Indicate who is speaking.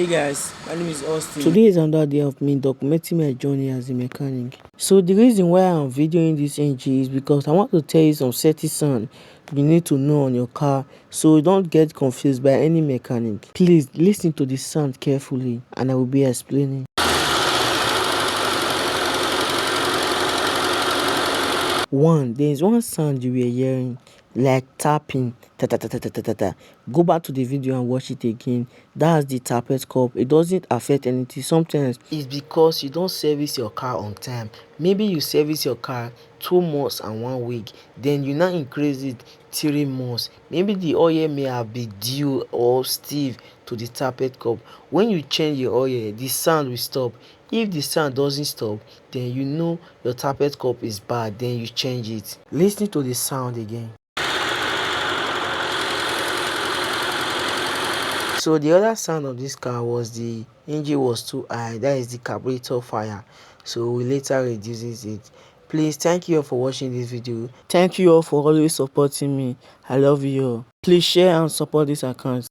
Speaker 1: Hey guys, my name is Austin.
Speaker 2: Today is another day of me documenting my journey as a mechanic. So the reason why I'm videoing this NG is because I want to tell you some certain sound you need to know on your car so you don't get confused by any mechanic. Please listen to the sound carefully and I will be explaining. One, there is one sound you were hearing like tapping. Ta ta ta ta ta ta ta ta. Go back to the video and watch it again. That's the tappet cup. It doesn't affect anything. Sometimes it's because you don't service your car on time. Maybe you service your car 2 months and 1 week, then you now increase it 3 months. Maybe the oil may have been due or stiff to the tappet cup. When you change your oil, the sound will stop. If the sound doesn't stop, then you know your tappet cup is bad, then you change it. Listen to the sound again. So the other sound of this car was the engine was too high, that is the carburetor fire, so we later reduces it. Please, thank you all for watching this video. Thank you all for always supporting me. I love you all. Please share and support this account.